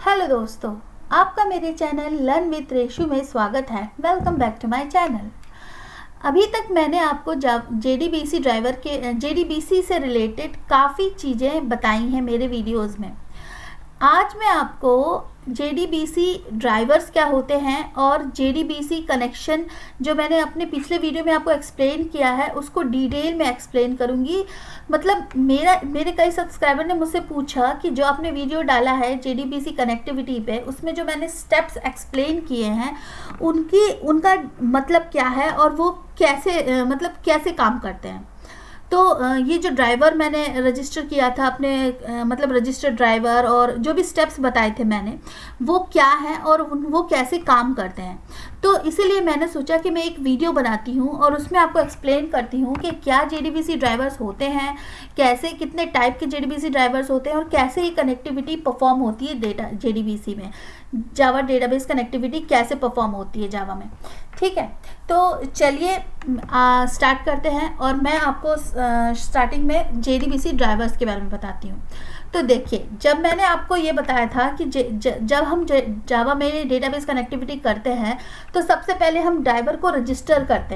Hello दोस्तों, आपका मेरे चैनल लर्न विद रेशु में स्वागत है। Welcome back to my channel. अभी तक मैंने आपको जेडीबीसी से रिलेटेड काफ़ी चीज़ें बताई हैं मेरे वीडियोस में। आज मैं आपको जेडीबीसी ड्राइवर्स क्या होते हैं और जेडीबीसी कनेक्शन जो मैंने अपने पिछले वीडियो में आपको एक्सप्लेन किया है उसको डिटेल में एक्सप्लेन करूंगी। मतलब मेरे कई सब्सक्राइबर ने मुझसे पूछा कि जो आपने वीडियो डाला है जेडीबीसी कनेक्टिविटी पे, उसमें जो मैंने स्टेप्स एक्सप्लेन किए हैं उनका मतलब क्या है और वो कैसे काम करते हैं। तो ये जो ड्राइवर मैंने रजिस्टर किया था अपने रजिस्टर्ड ड्राइवर और जो भी स्टेप्स बताए थे मैंने, वो क्या है और वो कैसे काम करते हैं। तो इसीलिए मैंने सोचा कि मैं एक वीडियो बनाती हूँ और उसमें आपको एक्सप्लेन करती हूँ कि क्या जेडीबीसी ड्राइवर्स होते हैं, कैसे कितने टाइप के जेडीबीसी ड्राइवर्स होते हैं और कैसे ये कनेक्टिविटी परफॉर्म होती है जेडीबीसी में। जावा डेटाबेस कनेक्टिविटी कैसे परफॉर्म होती है जावा में। ठीक है, तो चलिए स्टार्ट करते हैं और मैं आपको स्टार्टिंग में जेडीबीसी ड्राइवर्स के बारे में बताती हूँ। तो देखिए, जब मैंने आपको ये बताया था कि जब हम जावा में डेटाबेस कनेक्टिविटी करते हैं तो सबसे पहले हम ड्राइवर को रजिस्टर करते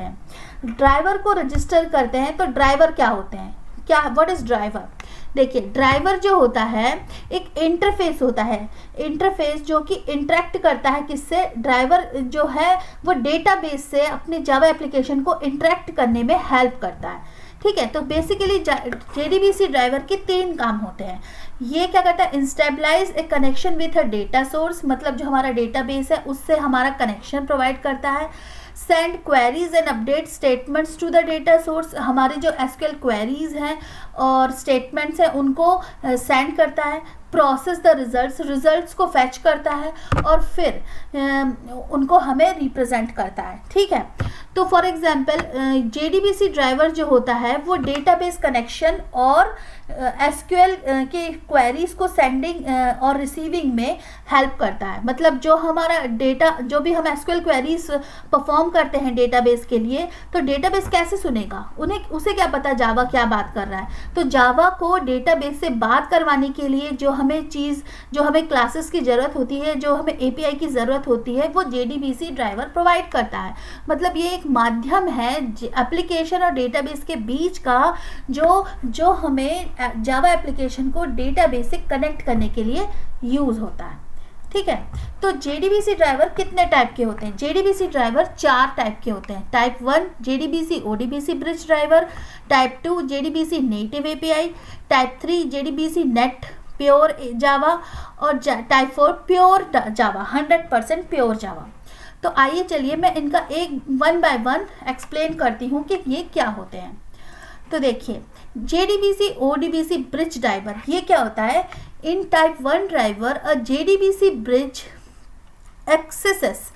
हैं। तो ड्राइवर क्या होते हैं, व्हाट इज़ ड्राइवर। देखिए, ड्राइवर जो होता है एक इंटरफेस होता है, इंटरफेस जो कि इंटरेक्ट करता है किससे। ड्राइवर जो है वो डेटाबेस से अपने जावा एप्लीकेशन को इंटरेक्ट करने में हेल्प करता है। ठीक है, तो बेसिकली जेडीबीसी ड्राइवर के 3 काम होते हैं। ये क्या करता है, establish a connection with a data source, मतलब जो हमारा डेटाबेस है उससे हमारा कनेक्शन प्रोवाइड करता है। Send queries and update statements to the data source, हमारे जो एसक्यूएल क्वेरीज हैं और स्टेटमेंट्स हैं उनको सेंड करता है। प्रोसेस द रिजल्ट्स को फैच करता है और फिर उनको हमें रिप्रेजेंट करता है। ठीक है, तो फॉर एग्जांपल जेडीबीसी ड्राइवर जो होता है वो डेटाबेस कनेक्शन और एसक्यूएल के क्वेरीज को सेंडिंग और रिसीविंग में हेल्प करता है। मतलब जो हमारा डेटा, जो भी हम एसक्यूएल क्वेरीज परफॉर्म करते हैं डेटाबेस के लिए, तो डेटाबेस कैसे सुनेगा, उसे क्या पता जावा क्या बात कर रहा है। तो जावा को डेटाबेस से बात करवाने के लिए जो हमें क्लासेस की ज़रूरत होती है, जो हमें एपीआई की ज़रूरत होती है, वो जेडीबीसी ड्राइवर प्रोवाइड करता है। मतलब ये एक माध्यम है एप्लीकेशन और डेटाबेस के बीच का, जो हमें जावा एप्लीकेशन को डेटाबेस से कनेक्ट करने के लिए यूज़ होता है। ठीक है, तो जेडीबीसी ड्राइवर कितने टाइप के होते हैं। जेडीबीसी ड्राइवर 4 टाइप के होते हैं। Type 1 JDBC ODBC bridge driver, type 2 JDBC native API, type 3 JDBC net pure Java और type 4 pure Java, 100% pure Java. तो आइए चलिए मैं इनका एक 1 बाय 1 एक्सप्लेन करती हूँ कि ये क्या होते हैं। तो देखिए, जेडीबीसी ओडीबीसी ब्रिज ड्राइवर ये क्या होता है। In type 1 driver a JDBC bridge accesses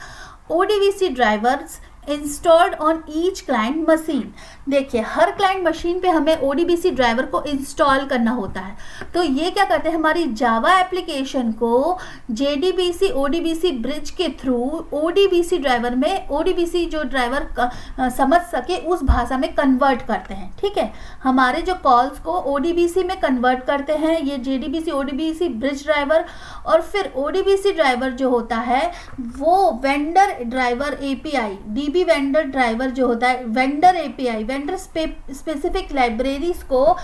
ODBC drivers installed on each client machine. देखिए, हर क्लाइंट मशीन पे हमें ओडीबीसी ड्राइवर को इंस्टॉल करना होता है। तो ये क्या करते हैं, हमारी जावा एप्लीकेशन को जेडीबीसी ओडीबीसी ब्रिज के थ्रू ओडीबीसी ड्राइवर में, ओडीबीसी जो ड्राइवर समझ सके उस भाषा में कन्वर्ट करते हैं। ठीक है, हमारे जो कॉल्स को ओडीबीसी में कन्वर्ट करते हैं ये जेडीबीसी ओडीबीसी ब्रिज ड्राइवर। और फिर ओडीबीसी ड्राइवर जो होता है वो vendor driver API, dB vendor driver जो होता है, vendor API, vendor specific libraries को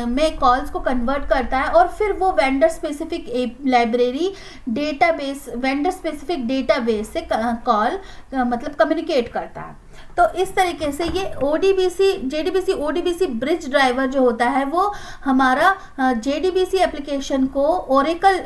में कॉल्स को कन्वर्ट करता है और फिर वो vendor specific library database, vendor specific database से कॉल कम्युनिकेट करता है। तो इस तरीके से ये जेडीबीसी ओडीबीसी ब्रिज ड्राइवर जो होता है वो हमारा जेडीबीसी एप्लीकेशन को ओरेकल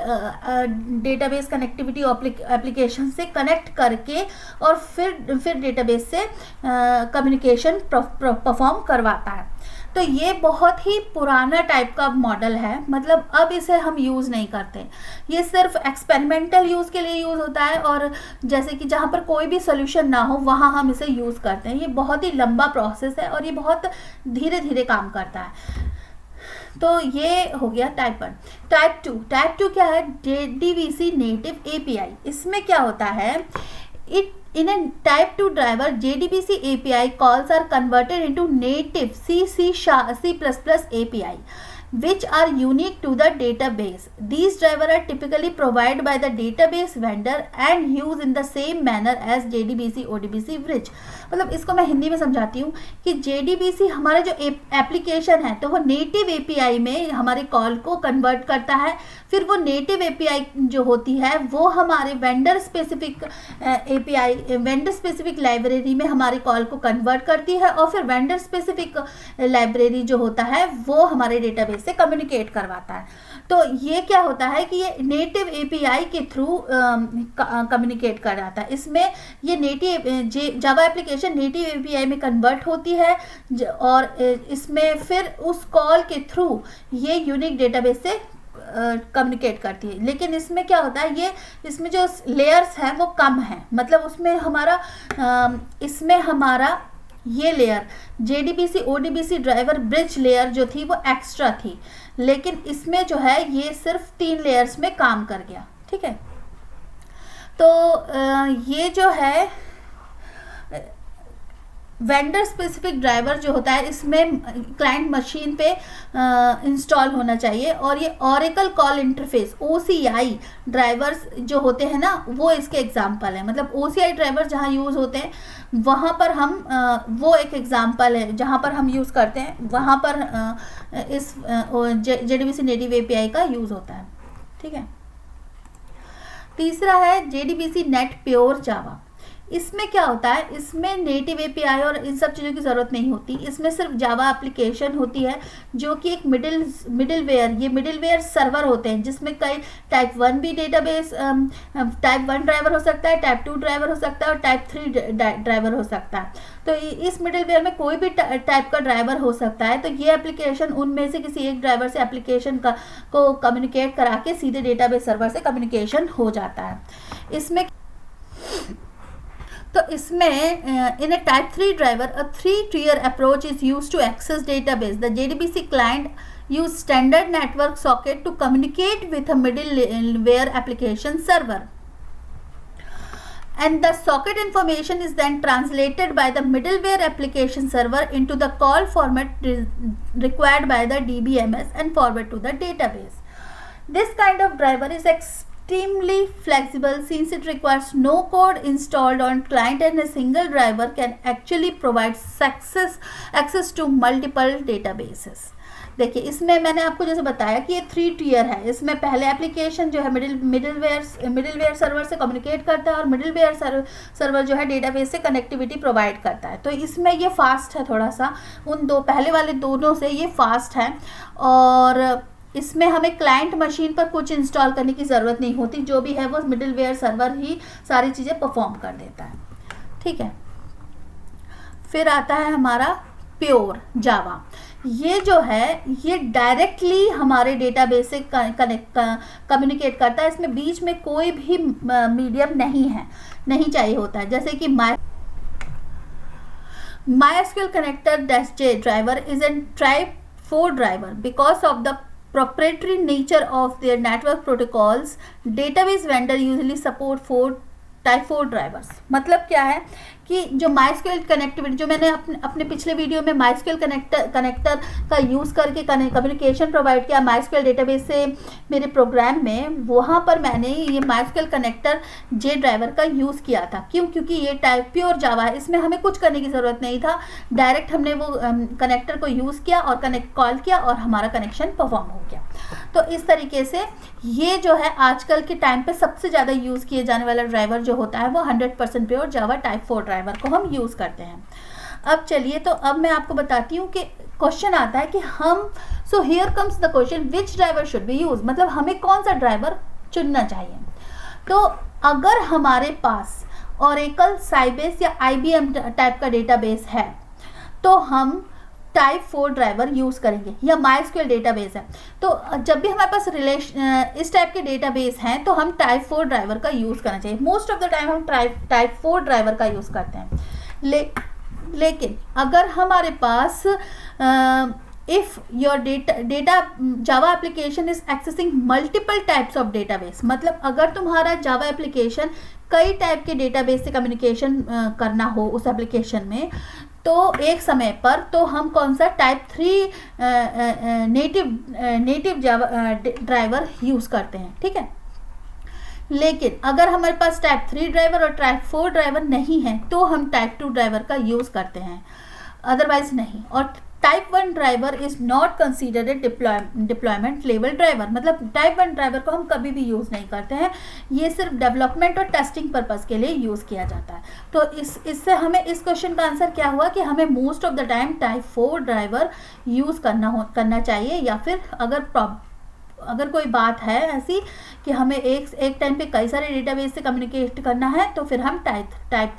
डेटाबेस कनेक्टिविटी एप्लीकेशन से कनेक्ट करके और फिर डेटाबेस से कम्युनिकेशन परफॉर्म करवाता है। तो ये बहुत ही पुराना टाइप का मॉडल है, मतलब अब इसे हम यूज़ नहीं करते। ये सिर्फ एक्सपेरिमेंटल यूज़ के लिए यूज़ होता है और जैसे कि जहाँ पर कोई भी सोल्यूशन ना हो वहाँ हम इसे यूज़ करते हैं। ये बहुत ही लंबा प्रोसेस है और ये बहुत धीरे धीरे काम करता है। तो ये हो गया टाइप 1। टाइप 2 क्या है, जेडीबीसी नेटिव एपीआई। इसमें क्या होता है, in a type 2 driver JDBC API calls are converted into native C++ API। which are unique to the database. These drivers are typically provided by the database vendor and used in the same manner as JDBC ODBC bridge. मतलब इसको मैं हिंदी में समझाती हूँ कि JDBC हमारा जो application है तो वो नेटिव API में हमारे कॉल को कन्वर्ट करता है, फिर वो नेटिव API जो होती है वो हमारे vendor specific API vendor specific library में हमारे कॉल को कन्वर्ट करती है, और फिर वेंडर स्पेसिफिक लाइब्रेरी जो होता है वो हमारे डेटाबेस से कम्युनिकेट करवाता है। तो ये क्या होता है कि ये नेटिव API के थ्रू कम्युनिकेट कर रहा है। इसमें ये native Java application native API में कन्वर्ट होती है और इसमें फिर उस कॉल के थ्रू ये यूनिक डेटाबेस से कम्युनिकेट करती है। लेकिन इसमें क्या होता है, ये इसमें जो लेयर्स हैं वो कम है, मतलब उसमें हमारा ये layer JDBC ODBC driver bridge layer जो थी वो एक्स्ट्रा थी, लेकिन इसमें जो है ये सिर्फ 3 लेयर्स में काम कर गया। ठीक है, तो ये जो है वेंडर स्पेसिफिक ड्राइवर जो होता है इसमें क्लाइंट मशीन पे इंस्टॉल होना चाहिए, और ये Oracle call interface OCI drivers जो होते हैं ना वो इसके एग्जांपल है। मतलब OCI ड्राइवर जहाँ यूज़ होते हैं वहाँ पर हम वो एक एग्जांपल है जहाँ पर हम यूज़ करते हैं, वहाँ पर इस JDBC नेटिव API का यूज़ होता है। ठीक है, तीसरा है JDBC नेट प्योर जावा। इसमें क्या होता है, इसमें नेटिव API और इन सब चीज़ों की ज़रूरत नहीं होती, इसमें सिर्फ जावा एप्लीकेशन होती है जो कि एक मिडिलवेयर, ये मिडिलवेयर सर्वर होते हैं जिसमें कई टाइप 1 भी डेटाबेस टाइप 1 ड्राइवर हो सकता है, टाइप 2 ड्राइवर हो सकता है और टाइप 3 ड्राइवर हो सकता है। तो इस मिडिलवेयर में कोई भी टाइप का ड्राइवर हो सकता है। तो ये एप्लीकेशन उनमें से किसी एक ड्राइवर से एप्लीकेशन को कम्युनिकेट करा के सीधे डेटाबेस सर्वर से कम्युनिकेशन हो जाता है। इसमें in a type 3 driver, a 3-tier approach is used to access database. The JDBC client use standard network socket to communicate with a middleware application server, and the socket information is then translated by the middleware application server into the call format required by the DBMS and forward to the database. This kind of driver is extremely flexible since it requires no code installed on client, and a single driver can actually provide access to multiple databases. देखिए, इसमें मैंने आपको जैसे बताया कि ये 3 tier है। इसमें पहले एप्लीकेशन जो है मिडिलवेयर सर्वर से कम्युनिकेट करता है, और मिडिलवेयर सर्वर जो है डेटाबेस से कनेक्टिविटी प्रोवाइड करता है। तो इसमें ये फास्ट है थोड़ा सा, उन दो पहले वाले दोनों से ये फास्ट है, और इसमें हमें क्लाइंट मशीन पर कुछ इंस्टॉल करने की ज़रूरत नहीं होती, जो भी है वो मिडिलवेयर सर्वर ही सारी चीज़ें परफॉर्म कर देता है। ठीक है, फिर आता है हमारा प्योर जावा। ये जो है ये डायरेक्टली हमारे डेटाबेस से कम्युनिकेट करता है, इसमें बीच में कोई भी मीडियम नहीं चाहिए होता है। जैसे कि MySQL connector -j driver is a type 4 driver because of the proprietary nature of their network protocols. Database vendor usually support type 4 drivers. मतलब क्या है कि जो MySQL कनेक्टिविटी, जो मैंने अपने पिछले वीडियो में MySQL कनेक्टर का यूज़ करके कम्युनिकेशन प्रोवाइड किया MySQL डेटाबेस से मेरे प्रोग्राम में, वहाँ पर मैंने ये MySQL कनेक्टर जे ड्राइवर का यूज़ किया था। क्यों? क्योंकि ये टाइप प्योर जावा है, इसमें हमें कुछ करने की ज़रूरत नहीं था, डायरेक्ट हमने वो कनेक्टर को यूज़ किया और कॉल किया और हमारा कनेक्शन परफॉर्म हो गया। तो इस तरीके से ये जो है आजकल के टाइम पे सबसे ज़्यादा यूज़ किए जाने वाला ड्राइवर जो होता है वो 100% प्योर जावा टाइप 4 ड्राइवर को हम यूज़ करते हैं। अब चलिए, तो अब मैं आपको बताती हूँ कि क्वेश्चन आता है कि so here comes the question, which driver should be use, मतलब हमें कौन सा ड्राइवर चुनना चाहिए। तो अगर हमारे पास ओरेकल, साइबेस या IBM टाइप का डेटाबेस है तो हम टाइप 4 ड्राइवर यूज़ करेंगे, या MySQL डेटाबेस है तो जब भी हमारे पास इस टाइप के डेटाबेस हैं तो हम टाइप 4 ड्राइवर का यूज़ करना चाहिए। मोस्ट ऑफ द टाइम हम टाइप 4 ड्राइवर का यूज़ करते हैं। लेकिन अगर हमारे पास if your data Java application is accessing multiple types of database, मतलब अगर तुम्हारा Java एप्लीकेशन कई टाइप के डेटाबेस से कम्युनिकेशन करना हो उस एप्लीकेशन में, तो एक समय पर तो हम कौन सा टाइप 3 नेटिव जावा ड्राइवर यूज़ करते हैं, ठीक है। लेकिन अगर हमारे पास टाइप 3 ड्राइवर और टाइप 4 ड्राइवर नहीं है तो हम टाइप 2 ड्राइवर का यूज़ करते हैं, अदरवाइज नहीं। और type 1 driver is not considered deployment level driver, मतलब टाइप 1 ड्राइवर को हम कभी भी यूज़ नहीं करते हैं, ये सिर्फ डेवलपमेंट और टेस्टिंग पर्पज़ के लिए यूज़ किया जाता है। तो इससे हमें इस क्वेश्चन का आंसर क्या हुआ कि हमें most of the time type 4 driver use करना चाहिए, या फिर अगर कोई बात है ऐसी कि हमें एक टाइम पे कई सारे डेटाबेस से कम्युनिकेट करना है तो फिर हम टाइप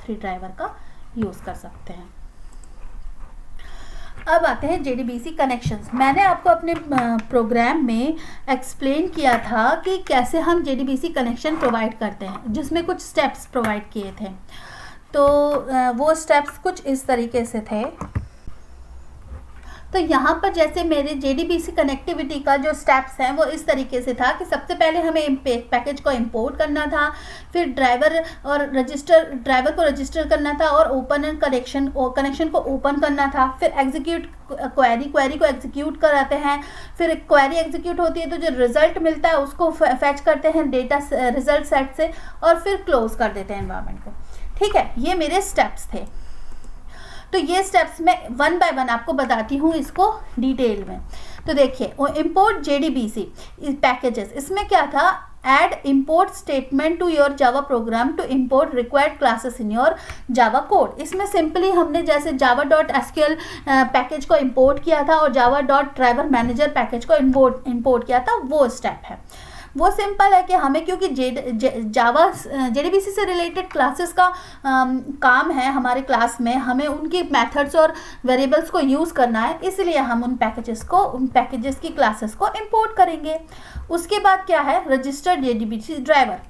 3 ड्राइवर का यूज़ कर सकते हैं। अब आते हैं JDBC कनेक्शंस। मैंने आपको अपने प्रोग्राम में एक्सप्लेन किया था कि कैसे हम JDBC कनेक्शन प्रोवाइड करते हैं, जिसमें कुछ स्टेप्स प्रोवाइड किए थे। तो वो स्टेप्स कुछ इस तरीके से थे। तो यहाँ पर जैसे मेरे JDBC कनेक्टिविटी का जो स्टेप्स हैं वो इस तरीके से था कि सबसे पहले हमें पैकेज को इंपोर्ट करना था, फिर ड्राइवर को रजिस्टर करना था और ओपन कनेक्शन को ओपन करना था, फिर एग्जीक्यूट क्वेरी को एग्जीक्यूट कराते हैं, फिर क्वेरी एग्जीक्यूट होती है तो जो रिजल्ट मिलता है उसको फैच करते हैं डेटा रिजल्ट सेट से और फिर क्लोज कर देते हैं एनवायरनमेंट को, ठीक है। ये मेरे स्टेप्स थे। तो ये स्टेप्स मैं 1 बाय 1 आपको बताती हूँ इसको डिटेल में। तो देखिए, इंपोर्ट JDBC पैकेजेस, इसमें क्या था, add import statement to your Java program to import required classes in your Java code. इसमें सिंपली हमने जैसे java.sql पैकेज को इंपोर्ट किया था और java.driver manager पैकेज को इंपोर्ट किया था, वो स्टेप है। वो सिंपल है कि हमें, क्योंकि जावा JDBC से रिलेटेड क्लासेस का काम है हमारे क्लास में, हमें उनकी मेथड्स और वेरिएबल्स को यूज़ करना है, इसलिए हम उन पैकेजेस की क्लासेस को इंपोर्ट करेंगे। उसके बाद क्या है, रजिस्टर्ड JDBC ड्राइवर।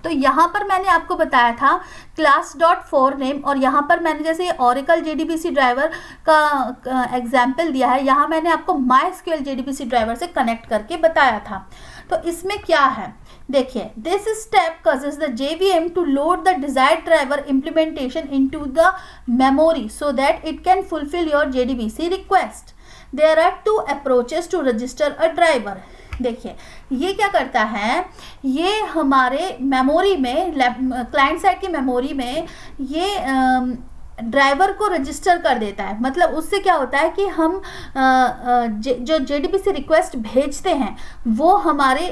तो यहाँ पर मैंने आपको बताया था class.4name, और यहाँ पर मैंने जैसे Oracle JDBC ड्राइवर का एग्जाम्पल दिया है, यहाँ मैंने आपको MySQL JDBC ड्राइवर से कनेक्ट करके बताया था। तो इसमें क्या है, देखिए, this step causes the JVM to load the desired driver implementation into the memory so that it can fulfill your JDBC request. There are 2 approaches to register a driver. देखिए, ये क्या करता है, ये हमारे मेमोरी में, क्लाइंट साइड की memory में ये ड्राइवर को रजिस्टर कर देता है। मतलब उससे क्या होता है कि हम जो JDBC रिक्वेस्ट भेजते हैं वो हमारे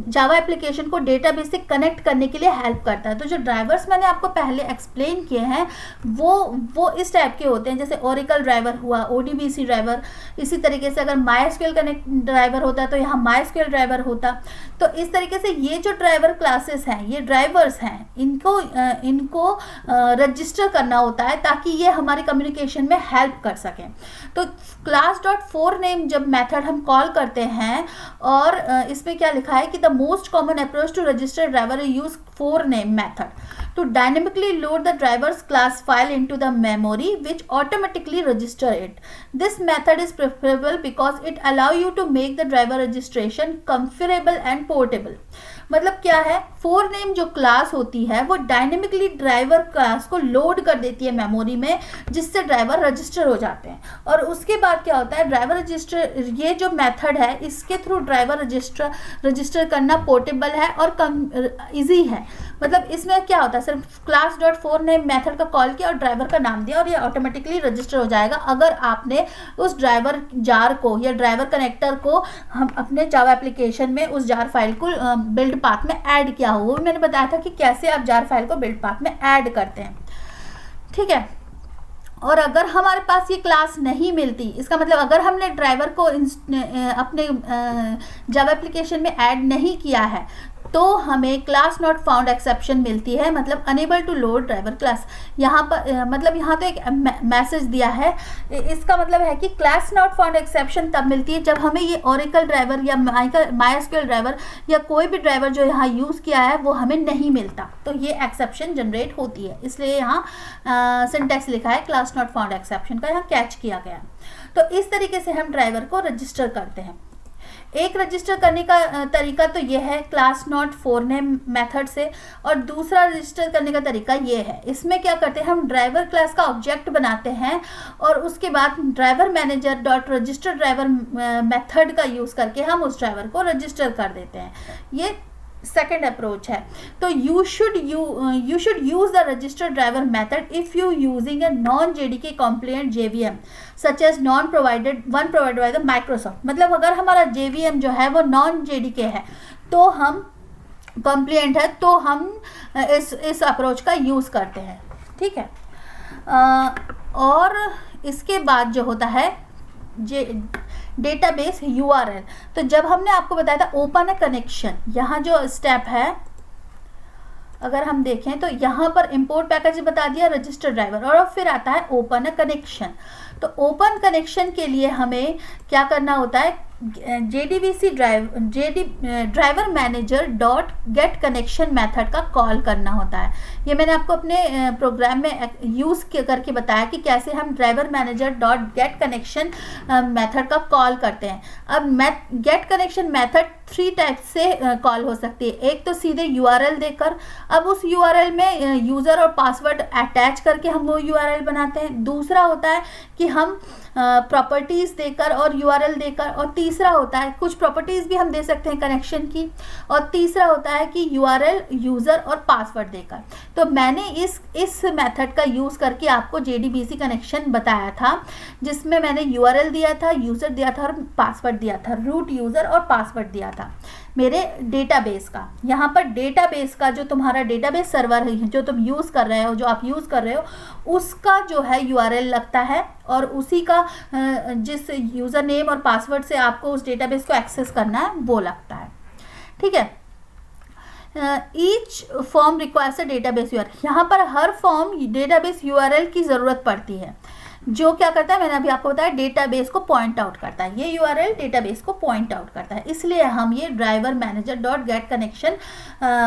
जावा एप्लीकेशन को डेटाबेस से कनेक्ट करने के लिए हेल्प करता है। तो जो ड्राइवर्स मैंने आपको पहले एक्सप्लेन किए हैं वो इस टाइप के होते हैं, जैसे Oracle ड्राइवर हुआ, ODBC ड्राइवर, इसी तरीके से अगर MySQL कनेक्ट ड्राइवर होता तो यहाँ MySQL ड्राइवर होता। तो इस तरीके से ये जो ड्राइवर क्लासेस हैं, ये ड्राइवर्स हैं, इनको रजिस्टर करना होता है ताकि ये हमारे कम्युनिकेशन में हेल्प कर सकें। तो class.4name जब मेथड हम कॉल करते हैं, और इसमें क्या लिखा है कि the most common approach to register driver use 4name method to dynamically load the driver's class file into the memory which automatically register it. This method is preferable because it allow you to make the driver registration configurable and portable. मतलब क्या है, 4name जो class होती है वो dynamically driver class को load कर देती है मेमोरी में, जिससे ड्राइवर रजिस्टर हो जाते हैं। और उसके बाद क्या होता है, ड्राइवर रजिस्टर, ये जो मेथड है इसके थ्रू ड्राइवर रजिस्टर करना पोर्टेबल है और ईजी है। मतलब इसमें क्या होता है, सिर्फ class.4name मेथड का कॉल किया और ड्राइवर का नाम दिया और ये ऑटोमेटिकली रजिस्टर हो जाएगा, अगर आपने उस ड्राइवर जार को या ड्राइवर कनेक्टर को हम अपने जावा एप्लीकेशन में उस जार फाइल को बिल्ड पाथ में ऐड किया हो। वो भी मैंने बताया था कि कैसे आप जार फाइल को बिल्ड पाथ में ऐड करते हैं, ठीक है। और अगर हमारे पास ये क्लास नहीं मिलती, इसका मतलब अगर हमने ड्राइवर को अपने जावा एप्लीकेशन में ऐड नहीं किया है तो हमें क्लास नॉट फाउंड एक्सेप्शन मिलती है, मतलब unable to load driver class. यहाँ पर मतलब यहाँ तो एक मैसेज दिया है, इसका मतलब है कि क्लास नॉट फाउंड एक्सेप्शन तब मिलती है जब हमें ये ओरेकल ड्राइवर या MySQL ड्राइवर या कोई भी ड्राइवर जो यहाँ यूज़ किया है वो हमें नहीं मिलता, तो ये एक्सेप्शन जनरेट होती है। इसलिए यहाँ सिंटैक्स लिखा है क्लास नॉट फाउंड एक्सेप्शन का, यहाँ कैच किया गया। तो इस तरीके से हम ड्राइवर को रजिस्टर करते हैं। एक रजिस्टर करने का तरीका तो ये है class not for name method से, और दूसरा रजिस्टर करने का तरीका ये है। इसमें क्या करते हैं, हम ड्राइवर क्लास का ऑब्जेक्ट बनाते हैं और उसके बाद driver manager dot register driver method का यूज़ करके हम उस ड्राइवर को रजिस्टर कर देते हैं। ये सेकेंड अप्रोच है। तो you should use the register driver method if you using a non JDK compliant JVM such as one provided by the Microsoft. मतलब अगर हमारा जेवीएम जो है वो नॉन जेडीके है तो हम कॉम्प्लिएंट है तो हम इस अप्रोच का यूज़ करते हैं, ठीक है। और इसके बाद जो होता है डेटाबेस यूआरएल। तो जब हमने आपको बताया था ओपन ए कनेक्शन, यहाँ जो स्टेप है अगर हम देखें तो यहाँ पर इंपोर्ट पैकेज बता दिया, रजिस्टर ड्राइवर, और फिर आता है ओपन ए कनेक्शन। तो ओपन कनेक्शन के लिए हमें क्या करना होता है, JDBC driver manager dot get connection method का कॉल करना होता है। ये मैंने आपको अपने प्रोग्राम में यूज़ करके बताया कि कैसे हम driver manager dot get connection method का कॉल करते हैं। अब गेट कनेक्शन मेथड 3 टाइप से कॉल हो सकती है। एक तो सीधे URL देकर, अब उस URL में यूज़र और पासवर्ड अटैच करके हम वो URL बनाते हैं। दूसरा होता है कि हम प्रॉपर्टीज़ देकर और URL देकर, और तीसरा होता है कुछ प्रॉपर्टीज़ भी हम दे सकते हैं कनेक्शन की, और तीसरा होता है कि URL यूज़र और पासवर्ड देकर। तो मैंने इस मेथड का यूज़ करके आपको JDBC कनेक्शन बताया था, जिसमें मैंने URL दिया था, यूज़र दिया था और पासवर्ड दिया था, रूट यूज़र और पासवर्ड दिया था मेरे डेटाबेस का। यहाँ पर डेटाबेस का जो तुम्हारा डेटाबेस सर्वर है जो तुम यूज़ कर रहे हो, जो आप यूज़ कर रहे हो, उसका जो है URL लगता है, और उसी का जिस यूज़र नेम और पासवर्ड से आपको उस डेटाबेस को एक्सेस करना है वो लगता है, ठीक है। Each form requires a database URL। यहाँ पर हर फॉर्म डेटाबेस URL की ज़रूरत पड़ती है, जो क्या करता है, मैंने अभी आपको बताया, डेटाबेस को पॉइंट आउट करता है। ये URL डेटाबेस को पॉइंट आउट करता है, इसलिए हम ये driver manager dot get connection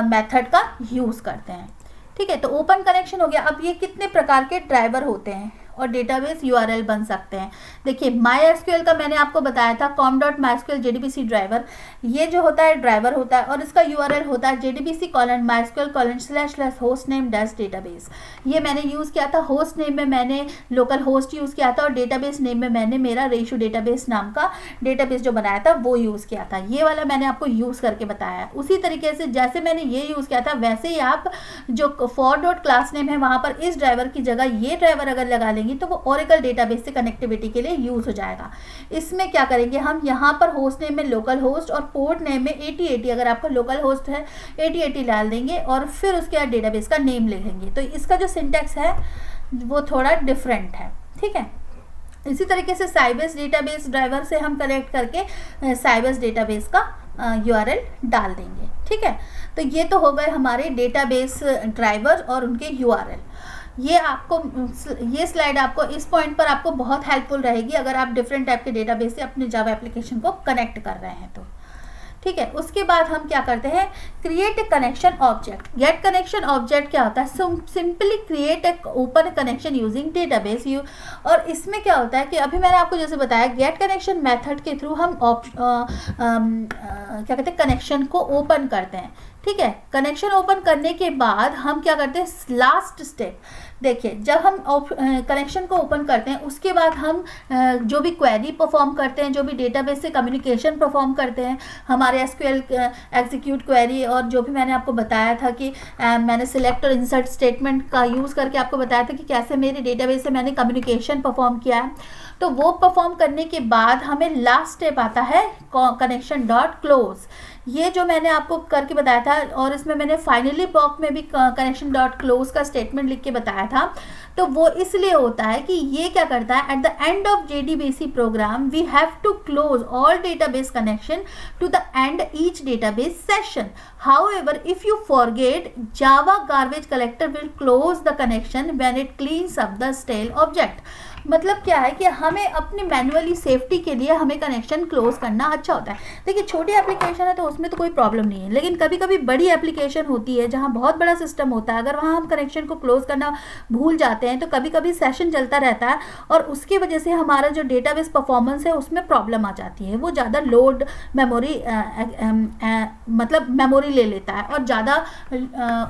method का यूज़ करते हैं, ठीक है। तो ओपन कनेक्शन हो गया। अब ये कितने प्रकार के ड्राइवर होते हैं और डेटाबेस URL बन सकते हैं। देखिए MySQL का मैंने आपको बताया था com.mysql JDBC ड्राइवर, ये जो होता है ड्राइवर होता है, और इसका URL होता है JDBC:/mysql/hostname-database। ये मैंने यूज़ किया था, होस्ट नेम में मैंने लोकल होस्ट यूज़ किया था, और डेटाबेस नेम में मैंने मेरा रेशो डेटाबेस नाम का डेटाबेस जो बनाया था वो यूज़ किया था। ये वाला मैंने आपको यूज़ करके बताया है। उसी तरीके से जैसे मैंने ये यूज़ किया था वैसे ही आप जो for.classname है वहाँ पर इस ड्राइवर की जगह ये ड्राइवर अगर लगा लेंगे तो वो ओरेकल डेटाबेस से कनेक्टिविटी के लिए यूज़ हो जाएगा। इसमें क्या करेंगे, हम यहाँ पर होस्ट नेम में लोकल होस्ट और पोर्ट नेम में 8080, अगर आपका लोकल होस्ट है 8080 डाल देंगे, और फिर उसके बाद डेटाबेस का नेम ले लेंगे। तो इसका जो सिंटैक्स है वो थोड़ा डिफरेंट है, ठीक है। इसी तरीके से साइबेस डेटाबेस ड्राइवर से हम कनेक्ट करके साइबेस डेटाबेस का URL डाल देंगे, ठीक है। तो ये तो हो गए हमारे डेटाबेस ड्राइवर और उनके URL। ये स्लाइड आपको इस पॉइंट पर आपको बहुत हेल्पफुल रहेगी अगर आप डिफरेंट टाइप के डेटाबेस से अपने जावा एप्लीकेशन को कनेक्ट कर रहे हैं तो, ठीक है। उसके बाद हम क्या करते हैं, create a connection object. Get connection object क्या होता है, simply create a open connection using database. और इसमें क्या होता है कि अभी मैंने आपको जैसे बताया, गेट कनेक्शन मेथड के थ्रू हम क्या कहते हैं, कनेक्शन को ओपन करते हैं, ठीक है। कनेक्शन ओपन करने के बाद हम क्या करते हैं, लास्ट स्टेप देखिए, जब हम कनेक्शन को ओपन करते हैं उसके बाद हम जो भी क्वेरी परफॉर्म करते हैं, जो भी डेटाबेस से कम्युनिकेशन परफॉर्म करते हैं, हमारे SQL एग्जीक्यूट क्वेरी, और जो भी मैंने आपको बताया था कि मैंने सिलेक्ट और इंसर्ट स्टेटमेंट का यूज़ करके आपको बताया था कि कैसे मेरे डेटाबेस से मैंने कम्युनिकेशन परफॉर्म किया है। तो वो परफॉर्म करने के बाद हमें लास्ट स्टेप आता है कनेक्शन डॉट क्लोज। ये जो मैंने आपको करके बताया था, और इसमें मैंने फाइनली ब्लॉक में भी कनेक्शन डॉट क्लोज का स्टेटमेंट लिख के बताया था। तो वो इसलिए होता है कि ये क्या करता है, at the end of JDBC program we have to close all database connection to the end each database session. However, if you forget, Java garbage collector will close the connection when it cleans up the stale object. मतलब क्या है कि हमें अपनी manually safety के लिए हमें connection close करना अच्छा होता है। देखिए छोटी एप्लीकेशन है तो उसमें तो कोई प्रॉब्लम नहीं है, लेकिन कभी कभी बड़ी एप्लीकेशन होती है जहाँ बहुत बड़ा सिस्टम होता है, अगर वहाँ हम कनेक्शन को क्लोज करना भूल जाते हैं तो कभी कभी सेशन चलता रहता है और उसकी वजह से हमारा जो डेटाबेस परफॉर्मेंस है उसमें प्रॉब्लम आ जाती है, वो ज़्यादा लोड मेमोरी मतलब मेमोरी ले लेता है और ज़्यादा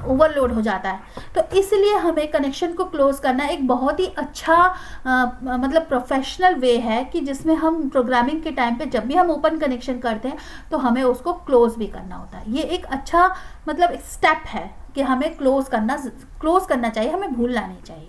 ओवरलोड हो जाता है। तो इसलिए हमें कनेक्शन को क्लोज करना एक बहुत ही अच्छा मतलब प्रोफेशनल वे है कि जिसमें हम प्रोग्रामिंग के टाइम पे जब भी हम ओपन कनेक्शन करते हैं तो हमें उसको क्लोज भी करना होता है। ये एक अच्छा मतलब एक स्टेप है कि हमें क्लोज करना चाहिए, हमें भूलना नहीं चाहिए।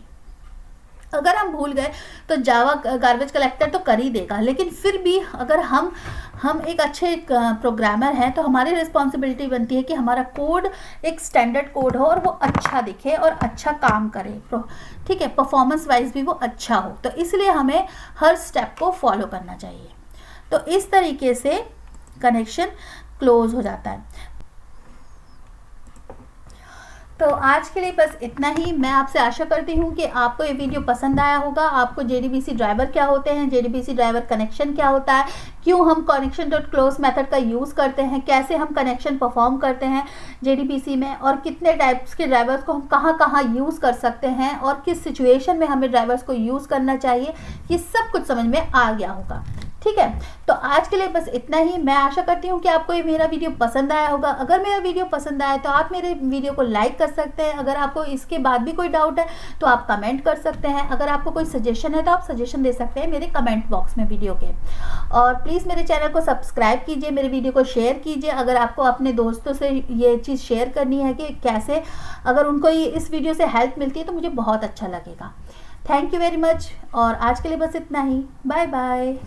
अगर हम भूल गए तो जावा गार्बेज कलेक्टर तो कर ही देगा, लेकिन फिर भी अगर हम एक अच्छे प्रोग्रामर हैं तो हमारी रिस्पॉन्सिबिलिटी बनती है कि हमारा कोड एक स्टैंडर्ड कोड हो और वो अच्छा दिखे और अच्छा काम करे, ठीक है, परफॉर्मेंस वाइज भी वो अच्छा हो। तो इसलिए हमें हर स्टेप को फॉलो करना चाहिए। तो इस तरीके से कनेक्शन क्लोज हो जाता है। तो आज के लिए बस इतना ही। मैं आपसे आशा करती हूँ कि आपको ये वीडियो पसंद आया होगा। आपको JDBC ड्राइवर क्या होते हैं, JDBC ड्राइवर कनेक्शन क्या होता है, क्यों हम कनेक्शन डॉट क्लोज मेथड का यूज़ करते हैं, कैसे हम कनेक्शन परफॉर्म करते हैं JDBC में, और कितने टाइप्स के ड्राइवर्स को हम कहाँ कहाँ यूज़ कर सकते हैं और किस सिचुएशन में हमें ड्राइवर्स को यूज़ करना चाहिए, ये सब कुछ समझ में आ गया होगा। ठीक है, तो आज के लिए बस इतना ही। मैं आशा करती हूँ कि आपको ये मेरा वीडियो पसंद आया होगा। अगर मेरा वीडियो पसंद आया तो आप मेरे वीडियो को लाइक कर सकते हैं। अगर आपको इसके बाद भी कोई डाउट है तो आप कमेंट कर सकते हैं। अगर आपको कोई सजेशन है तो आप सजेशन दे सकते हैं मेरे कमेंट बॉक्स में वीडियो के। और प्लीज़ मेरे चैनल को सब्सक्राइब कीजिए, मेरे वीडियो को शेयर कीजिए। अगर आपको अपने दोस्तों से ये चीज़ शेयर करनी है कि कैसे अगर उनको इस वीडियो से हेल्प मिलती है तो मुझे बहुत अच्छा लगेगा। Thank you very much. और आज के लिए बस इतना ही। Bye bye.